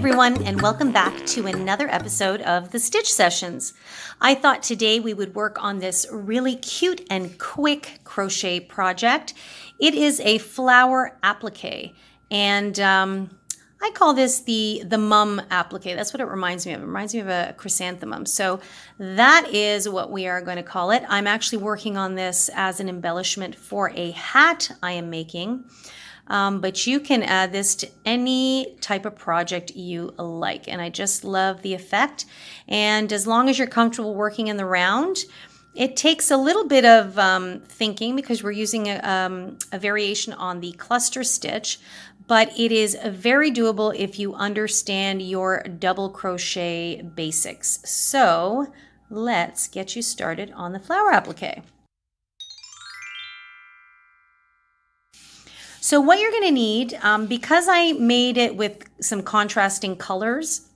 everyone, and welcome back to another episode of the Stitch Sessions. I thought today we would work on this really cute and quick crochet project. It is a flower applique, and I call this the Mum applique. That's what it reminds me of. It reminds me of a chrysanthemum. So that is what we are going to call it. I'm actually working on this as an embellishment for a hat I am making. But you can add this to any type of project you like. And I just love the effect. And as long as you're comfortable working in the round, it takes a little bit of thinking because we're using a variation on the cluster stitch, but it is very doable if you understand your double crochet basics. So let's get you started on the flower applique. So what you're going to need, because I made it with some contrasting colors,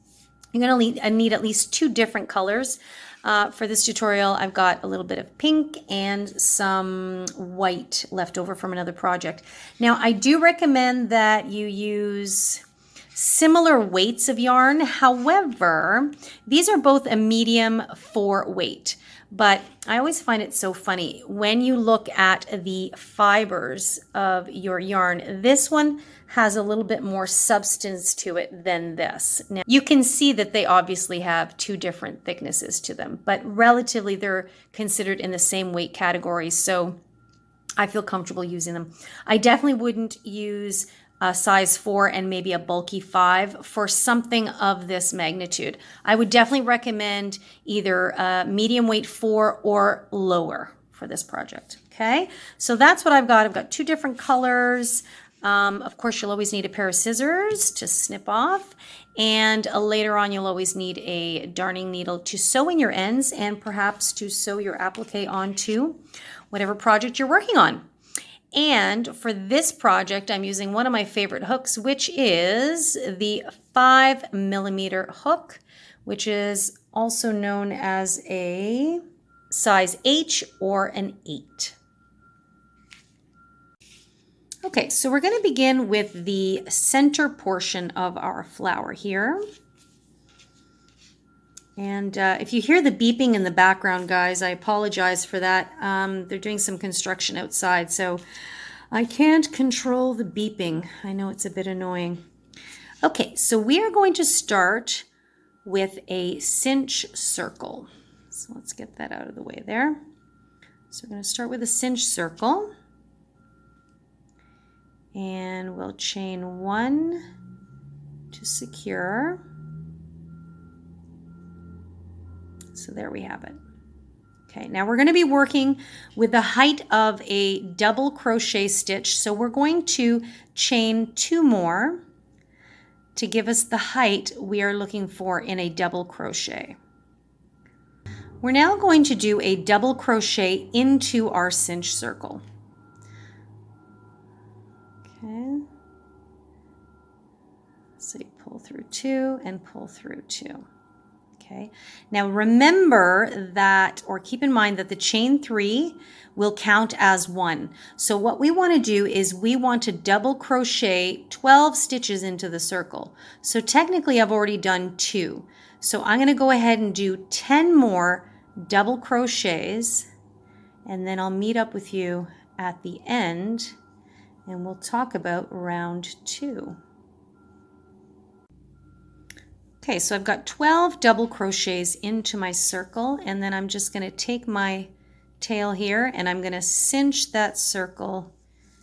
you're going to need at least 2 different colors. For this tutorial, I've got a little bit of pink and some white left over from another project. Now, I do recommend that you use similar weights of yarn. However, these are both a medium 4 weight. But I always find it so funny when you look at the fibers of your yarn. This one has a little bit more substance to it than this. Now, you can see that they obviously have 2 different thicknesses to them, but relatively they're considered in the same weight category. So I feel comfortable using them. I definitely wouldn't use a size 4 and maybe a bulky 5 for something of this magnitude. I would definitely recommend either a medium weight 4 or lower for this project. Okay, so that's what I've got. I've got 2 different colors. Of course, you'll always need a pair of scissors to snip off, and later on you'll always need a darning needle to sew in your ends and perhaps to sew your applique onto whatever project you're working on. And for this project, I'm using one of my favorite hooks, which is the 5mm hook, which is also known as a size H or an 8. Okay, so we're going to begin with the center portion of our flower here. And if you hear the beeping in the background, guys, I apologize for that. They're doing some construction outside, so I can't control the beeping. I know it's a bit annoying. Okay, so we are going to start with a cinch circle. So let's get that out of the way there. So we're going to start with a cinch circle. And we'll chain 1 to secure. So there we have it. Okay, now we're going to be working with the height of a double crochet stitch. So we're going to chain 2 more to give us the height we are looking for in a double crochet. We're now going to do a double crochet into our cinch circle. Okay. So you pull through 2 and pull through 2. Okay, now remember that, or keep in mind that the chain 3 will count as 1. So what we want to do is we want to double crochet 12 stitches into the circle. So technically I've already done 2. So I'm going to go ahead and do 10 more double crochets, and then I'll meet up with you at the end and we'll talk about round 2. Okay, so I've got 12 double crochets into my circle, and then I'm just going to take my tail here and I'm going to cinch that circle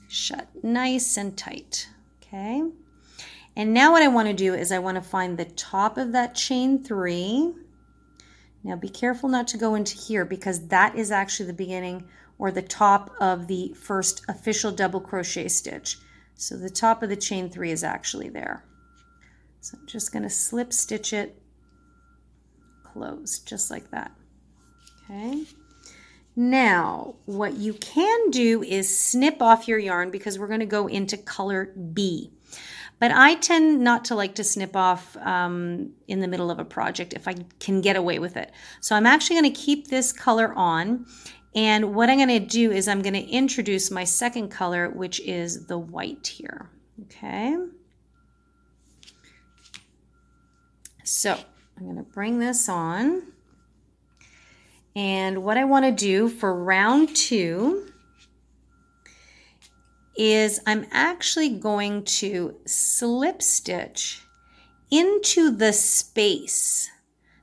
shut nice and tight. Okay, and now what I want to do is I want to find the top of that chain 3. Now be careful not to go into here because that is actually the beginning or the top of the first official double crochet stitch. So the top of the chain 3 is actually there. So I'm just going to slip stitch it closed, just like that. Okay. Now, what you can do is snip off your yarn because we're going to go into color B. But I tend not to like to snip off in the middle of a project if I can get away with it. So I'm actually going to keep this color on. And what I'm going to do is I'm going to introduce my second color, which is the white here. Okay. So I'm going to bring this on. And what I want to do for round 2 is I'm actually going to slip stitch into the space,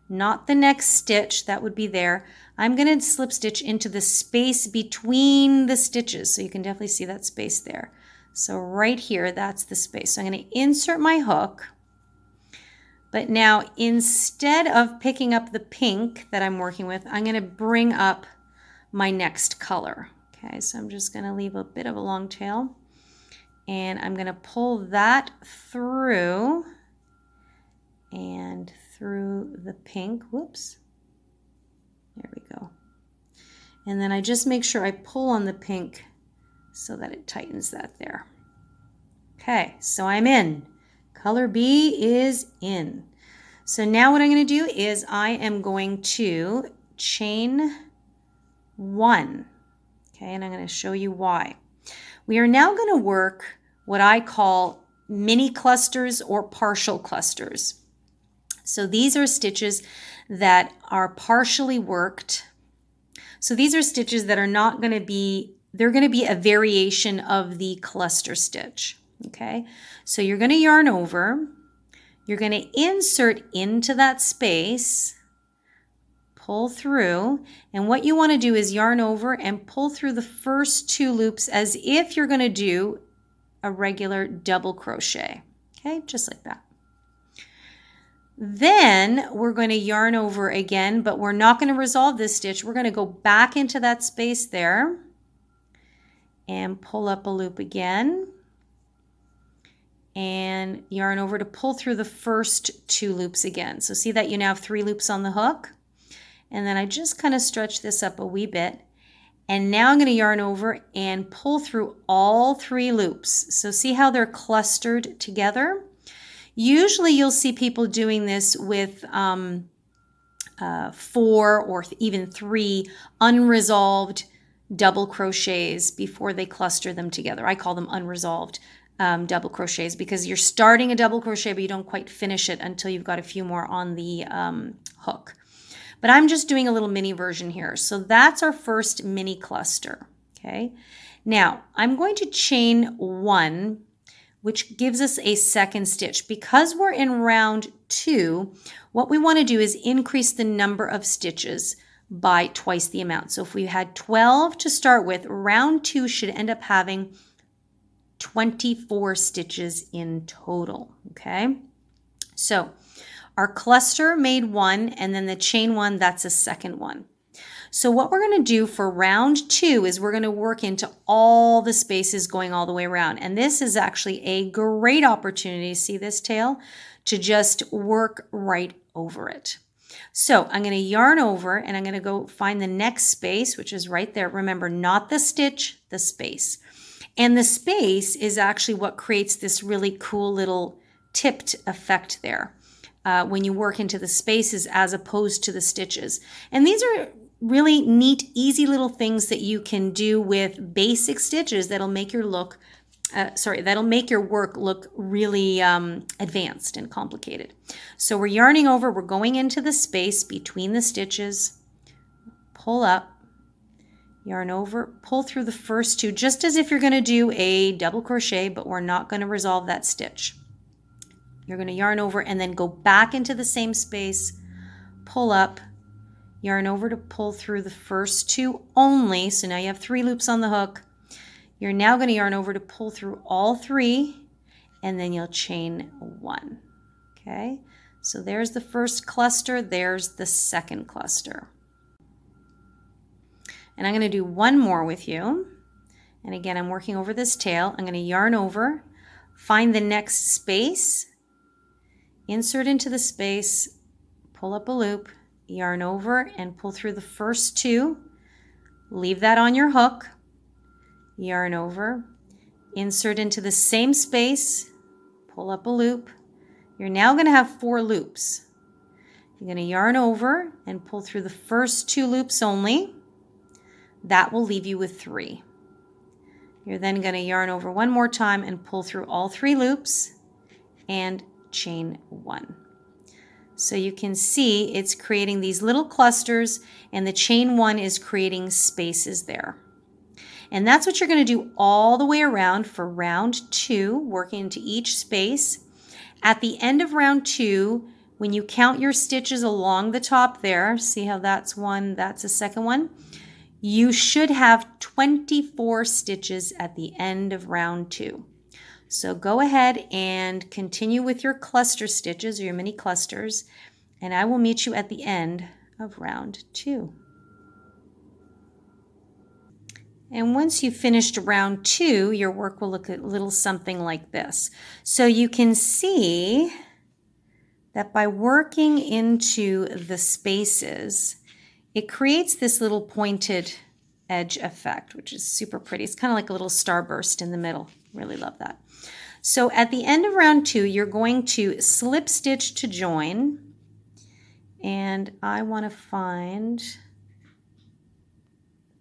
not the next stitch that would be there. I'm going to slip stitch into the space between the stitches. So you can definitely see that space there. So right here, that's the space. So I'm going to insert my hook. But now instead of picking up the pink that I'm working with, I'm going to bring up my next color. Okay, so I'm just going to leave a bit of a long tail. And I'm going to pull that through and through the pink. Whoops. There we go. And then I just make sure I pull on the pink so that it tightens that there. Okay, so I'm in. Color B is in. So now what I'm going to do is I am going to chain 1. Okay, and I'm going to show you why. We are now going to work what I call mini clusters or partial clusters. So these are stitches that are partially worked. So these are stitches that are not going to be, they're going to be a variation of the cluster stitch. Okay, so you're going to yarn over, you're going to insert into that space, pull through, and what you want to do is yarn over and pull through the first 2 loops as if you're going to do a regular double crochet. Okay, just like that. Then we're going to yarn over again, but we're not going to resolve this stitch. We're going to go back into that space there and pull up a loop again and yarn over to pull through the first 2 loops again. So see that you now have 3 loops on the hook. And then I just kind of stretch this up a wee bit. And now I'm going to yarn over and pull through all 3 loops. So see how they're clustered together? Usually you'll see people doing this with 4 or even 3 unresolved double crochets before they cluster them together. I call them unresolved double crochets because you're starting a double crochet but you don't quite finish it until you've got a few more on the hook. But I'm just doing a little mini version here. So that's our first mini cluster. Okay. Now I'm going to chain 1, which gives us a second stitch. Because we're in round 2, what we want to do is increase the number of stitches by twice the amount. So if we had 12 to start with, round 2 should end up having 24 stitches in total. Okay. So our cluster made 1, and then the chain 1, that's a second one. So what we're going to do for round 2 is we're going to work into all the spaces going all the way around. And this is actually a great opportunity, see this tail, to just work right over it. So I'm going to yarn over and I'm going to go find the next space, which is right there. Remember, not the stitch, the space. And the space is actually what creates this really cool little tipped effect there. When you work into the spaces as opposed to the stitches. And these are really neat, easy little things that you can do with basic stitches that'll make your work look really advanced and complicated. So we're yarning over, we're going into the space between the stitches, pull up, yarn over, pull through the first 2, just as if you're going to do a double crochet, but we're not going to resolve that stitch. You're going to yarn over and then go back into the same space, pull up, yarn over to pull through the first 2 only. So now you have 3 loops on the hook. You're now going to yarn over to pull through all 3, and then you'll chain 1. Okay, so there's the first cluster, there's the second cluster. And I'm going to do one more with you. And again, I'm working over this tail. I'm going to yarn over, find the next space, insert into the space, pull up a loop, yarn over and pull through the first 2, leave that on your hook, yarn over, insert into the same space, pull up a loop. You're now going to have 4 loops. You're going to yarn over and pull through the first 2 loops only. That will leave you with 3. You're then going to yarn over one more time and pull through all 3 loops and chain 1. So you can see it's creating these little clusters, and the chain 1 is creating spaces there. And that's what you're going to do all the way around for round 2, working into each space. At the end of round 2, when you count your stitches along the top there, see how that's one, that's a second one, you should have 24 stitches at the end of round 2. So go ahead and continue with your cluster stitches or your mini clusters, and I will meet you at the end of round 2. And once you've finished round 2, your work will look a little something like this. So you can see that by working into the spaces, it creates this little pointed edge effect, which is super pretty. It's kind of like a little starburst in the middle. Really love that. So at the end of round 2, you're going to slip stitch to join. And I want to find the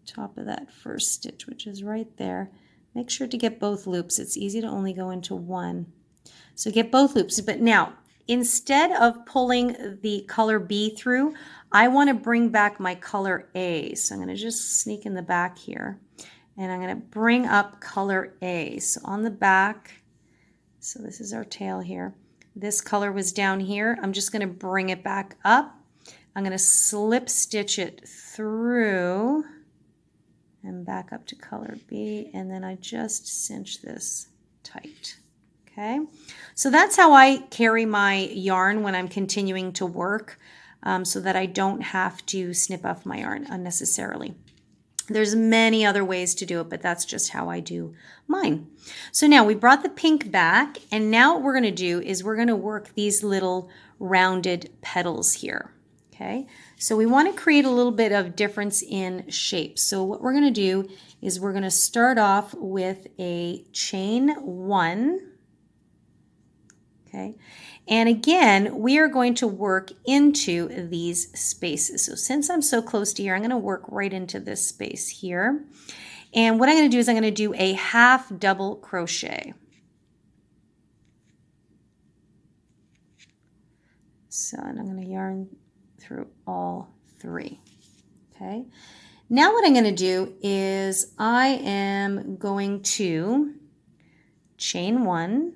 top of that first stitch, which is right there. Make sure to get both loops. It's easy to only go into one. So get both loops. But now, instead of pulling the color B through, I want to bring back my color A. So I'm going to just sneak in the back here. And I'm going to bring up color A. So on the back, so this is our tail here. This color was down here. I'm just going to bring it back up. I'm going to slip stitch it through and back up to color B, and then I just cinch this tight. Okay, so that's how I carry my yarn when I'm continuing to work, so that I don't have to snip off my yarn unnecessarily. There's many other ways to do it, but that's just how I do mine. So now we brought the pink back, and now what we're going to do is we're going to work these little rounded petals here. Okay, so we want to create a little bit of difference in shape. So what we're going to do is we're going to start off with a chain 1. Okay, and again, we are going to work into these spaces. So since I'm so close to here, I'm going to work right into this space here. And what I'm going to do is I'm going to do a half double crochet. So, and I'm going to yarn through all 3. Okay, now what I'm going to do is I am going to chain 1,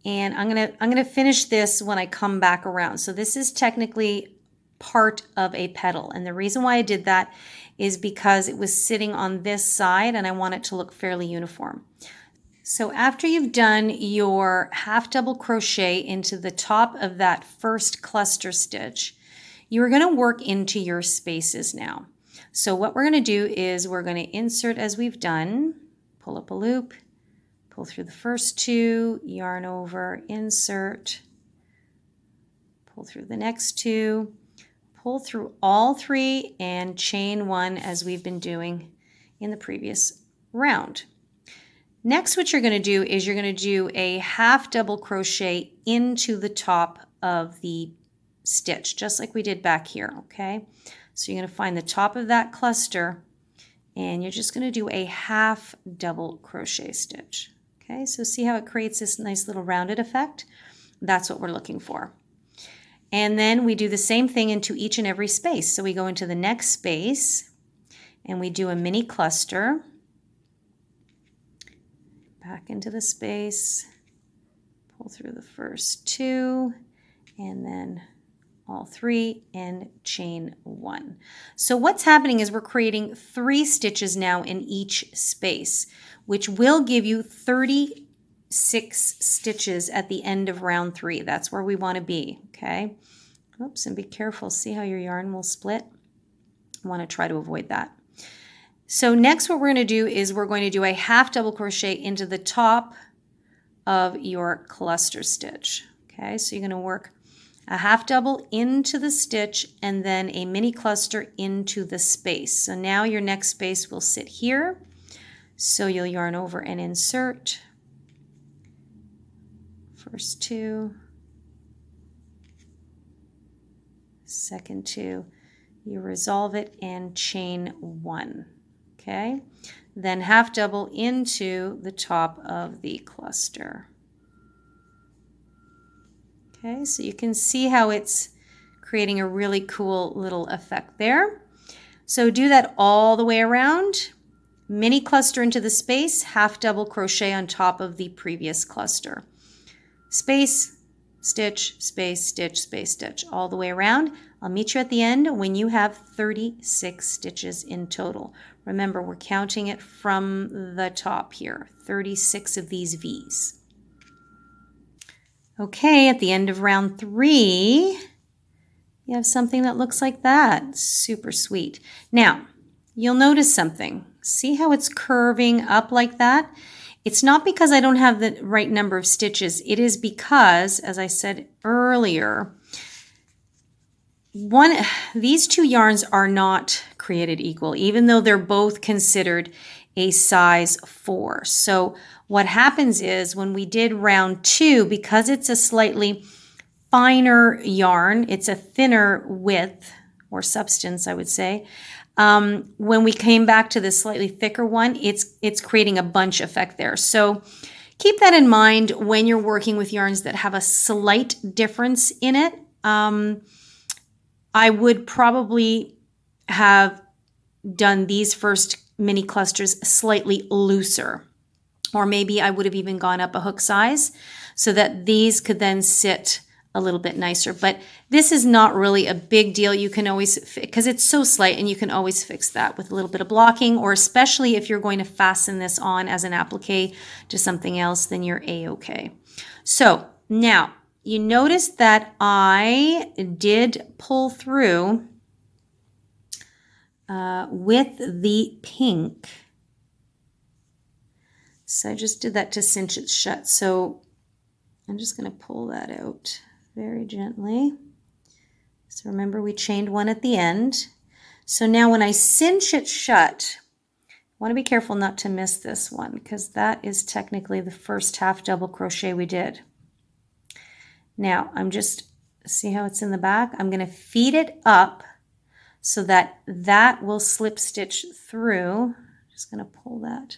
and I'm going to finish this when I come back around. So this is technically part of a petal, and the reason why I did that is because it was sitting on this side and I want it to look fairly uniform. So after you've done your half double crochet into the top of that first cluster stitch, you're going to work into your spaces now. So what we're going to do is we're going to insert as we've done, pull up a loop, pull through the first 2, yarn over, insert, pull through the next 2, pull through all 3, and chain 1 as we've been doing in the previous round. Next, what you're going to do is you're going to do a half double crochet into the top of the stitch, just like we did back here, okay? So you're going to find the top of that cluster, and you're just going to do a half double crochet stitch, okay? So see how it creates this nice little rounded effect? That's what we're looking for. And then we do the same thing into each and every space. So we go into the next space, and we do a mini cluster, back into the space, pull through the first 2, and then all 3, and chain 1. So what's happening is we're creating 3 stitches now in each space, which will give you 36 stitches at the end of round 3. That's where we want to be, okay? Oops, and be careful. See how your yarn will split? I want to try to avoid that. So next what we're going to do is we're going to do a half double crochet into the top of your cluster stitch. Okay, so you're going to work a half double into the stitch and then a mini cluster into the space. So now your next space will sit here. So you'll yarn over and insert. First 2, second 2, you resolve it and chain 1. Okay, then half double into the top of the cluster. Okay, so you can see how it's creating a really cool little effect there. So do that all the way around. Mini cluster into the space, half double crochet on top of the previous cluster. Space, stitch, space, stitch, space, stitch, all the way around. I'll meet you at the end when you have 36 stitches in total. Remember, we're counting it from the top here, 36 of these V's. Okay, at the end of round 3, you have something that looks like that. Super sweet. Now, you'll notice something. See how it's curving up like that? It's not because I don't have the right number of stitches. It is because, as I said earlier, these two yarns are not created equal, even though they're both considered a size 4. So what happens is when we did round 2, because it's a slightly finer yarn, it's a thinner width or substance, I would say. When we came back to this slightly thicker one, it's creating a bunch effect there. So keep that in mind when you're working with yarns that have a slight difference in it. I would probably have done these first mini clusters slightly looser, or maybe I would have even gone up a hook size so that these could then sit a little bit nicer. But this is not really a big deal. You can always, because it's so slight, and you can always fix that with a little bit of blocking, or especially if you're going to fasten this on as an applique to something else, then you're a-okay. So now you notice that I did pull through with the pink. So I just did that to cinch it shut. So I'm just going to pull that out very gently. So remember, we chained one at the end. So now when I cinch it shut, I want to be careful not to miss this one, because that is technically the first half double crochet we did. Now I'm just, see how it's in the back? I'm going to feed it up so that that will slip stitch through. Just going to pull that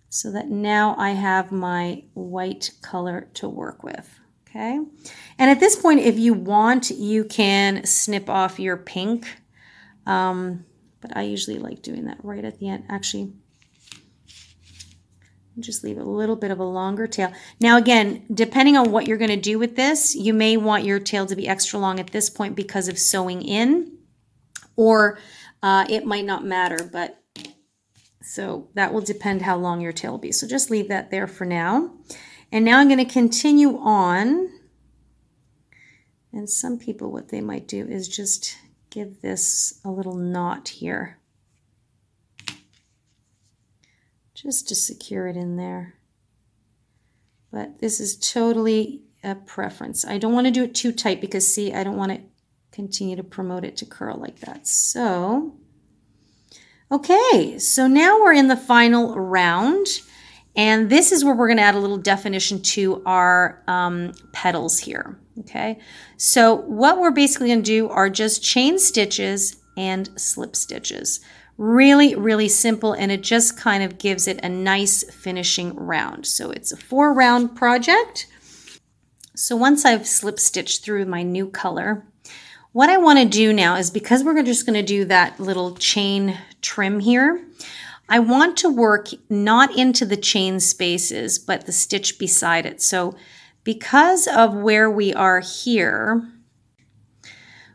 so that now I have my white color to work with. Okay. And at this point, if you want, you can snip off your pink. But I usually like doing that right at the end. Actually, just leave a little bit of a longer tail. Now again, depending on what you're going to do with this, you may want your tail to be extra long at this point because of sewing in, or it might not matter, but so that will depend how long your tail will be. So just leave that there for now. And now I'm going to continue on. And some people, what they might do is just give this a little knot here, just to secure it in there. But this is totally a preference. I don't want to do it too tight because, see, I don't want to continue to promote it to curl like that. So, okay, so now we're in the final round. And this is where we're going to add a little definition to our petals here. Okay, so what we're basically going to do are just chain stitches and slip stitches. Really, really simple, and it just kind of gives it a nice finishing round. So it's a 4-round project. So once I've slip stitched through my new color, what I want to do now is, because we're just going to do that little chain trim here, I want to work not into the chain spaces, but the stitch beside it. So because of where we are here,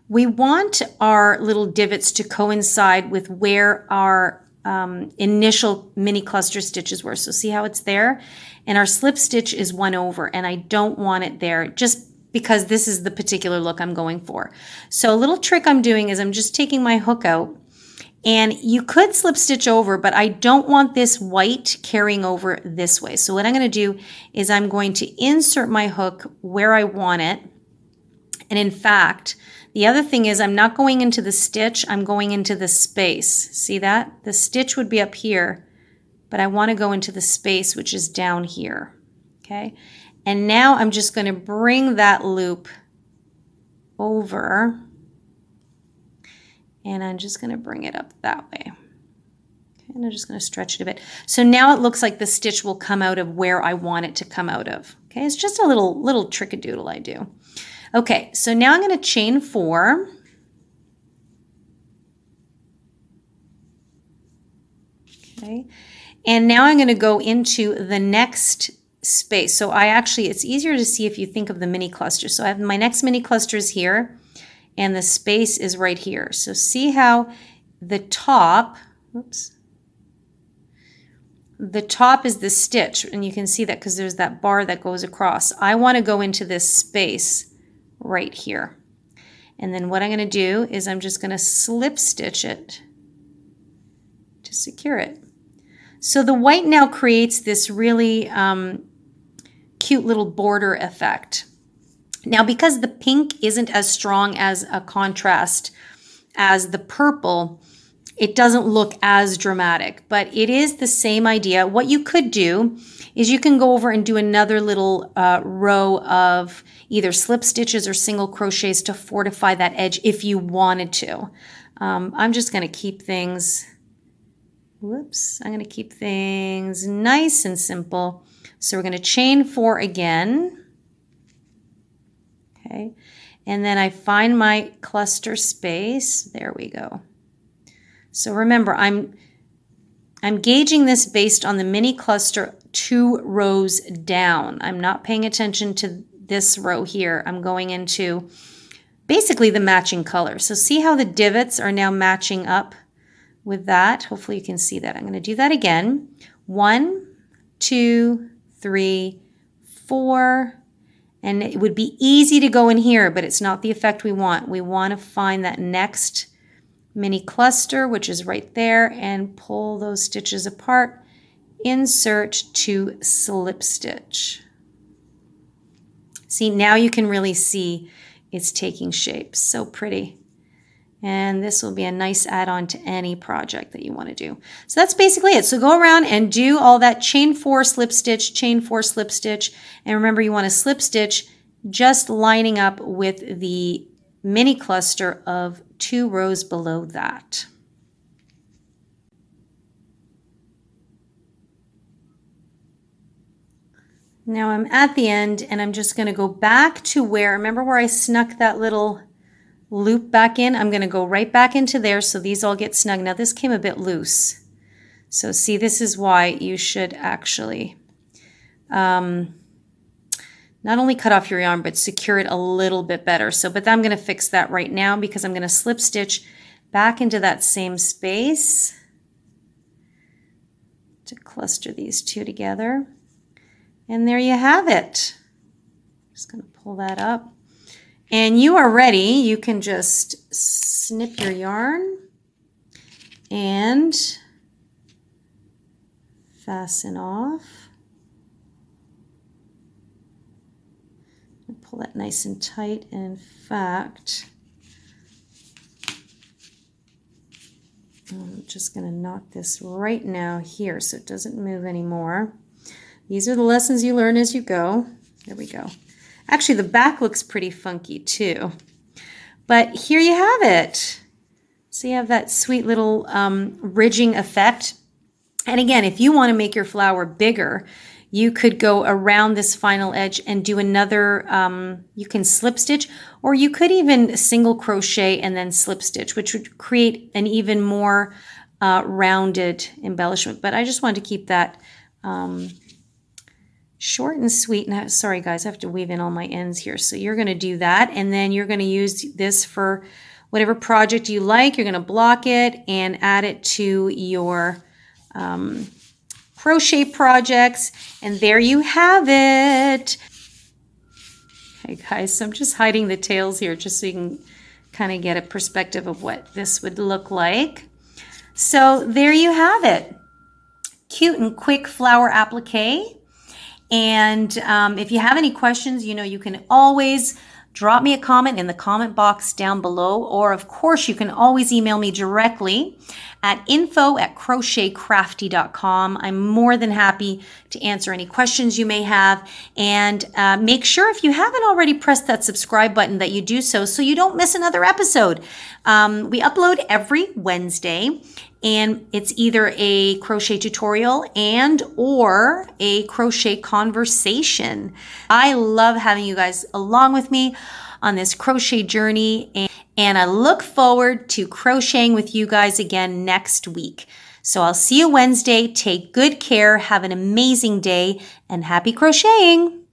we want our little divots to coincide with where our initial mini cluster stitches were. So see how it's there? And our slip stitch is 1 over, and I don't want it there just because this is the particular look I'm going for. So a little trick I'm doing is I'm just taking my hook out, and you could slip stitch over, but I don't want this white carrying over this way. So what I'm going to do is I'm going to insert my hook where I want it. And in fact, the other thing is I'm not going into the stitch, I'm going into the space. See that? The stitch would be up here, but I want to go into the space, which is down here. Okay. And now I'm just going to bring that loop over, and I'm just going to bring it up that way. Okay, and I'm just going to stretch it a bit. So now it looks like the stitch will come out of where I want it to come out of. Okay, it's just a little trick-a-doodle I do. Okay, so now I'm going to chain 4. Okay, and now I'm going to go into the next space. So it's easier to see if you think of the mini cluster. So I have my next mini clusters here, and the space is right here. So see how the top, oops, the top is the stitch, and you can see that because there's that bar that goes across. I want to go into this space right here. And then what I'm going to do is I'm just going to slip stitch it to secure it. So the white now creates this really cute little border effect. Now, because the pink isn't as strong as a contrast as the purple, it doesn't look as dramatic, but it is the same idea. What you could do is you can go over and do another little row of either slip stitches or single crochets to fortify that edge if you wanted to. I'm just going to keep things, I'm going to keep things nice and simple. So we're going to chain 4 again. Okay, and then I find my cluster space. There we go. So remember, I'm gauging this based on the mini cluster 2 rows down. I'm not paying attention to this row here. I'm going into basically the matching color. So see how the divots are now matching up with that? Hopefully you can see that. I'm going to do that again. 1, 2, 3, 4. And it would be easy to go in here, but it's not the effect we want. We want to find that next mini cluster, which is right there, and pull those stitches apart, insert to slip stitch. See, now you can really see it's taking shape. So pretty. And this will be a nice add-on to any project that you want to do. So that's basically it. So go around and do all that chain 4 slip stitch, chain 4 slip stitch, and remember you want to slip stitch just lining up with the mini cluster of 2 rows below that. Now I'm at the end, and I'm just going to go back to remember where I snuck that little loop back in? I'm going to go right back into there so these all get snug. Now this came a bit loose. So see, this is why you should actually not only cut off your yarn, but secure it a little bit better. But I'm going to fix that right now because I'm going to slip stitch back into that same space to cluster these 2 together. And there you have it. Just going to pull that up. And you are ready. You can just snip your yarn and fasten off. Pull that nice and tight. In fact, I'm just going to knot this right now here so it doesn't move anymore. These are the lessons you learn as you go. There we go. Actually, the back looks pretty funky too. But here you have it. So you have that sweet little ridging effect. And again, if you want to make your flower bigger, you could go around this final edge and do another, you can slip stitch, or you could even single crochet and then slip stitch, which would create an even more rounded embellishment. But I just wanted to keep that short and sweet. Now, sorry guys, I have to weave in all my ends here. So you're going to do that, and then you're going to use this for whatever project you like. You're going to block it and add it to your crochet projects, and there you have it. Okay guys, so I'm just hiding the tails here just so you can kind of get a perspective of what this would look like. So there you have it. Cute and quick flower applique. And if you have any questions, you can always drop me a comment in the comment box down below, or of course you can always email me directly at info@crochetcrafty.com. I'm more than happy to answer any questions you may have. And make sure, if you haven't already pressed that subscribe button, that you do so you don't miss another episode. We upload every Wednesday, and it's either a crochet tutorial and or a crochet conversation. I love having you guys along with me on this crochet journey, and I look forward to crocheting with you guys again next week. So I'll see you Wednesday. Take good care, have an amazing day, and happy crocheting!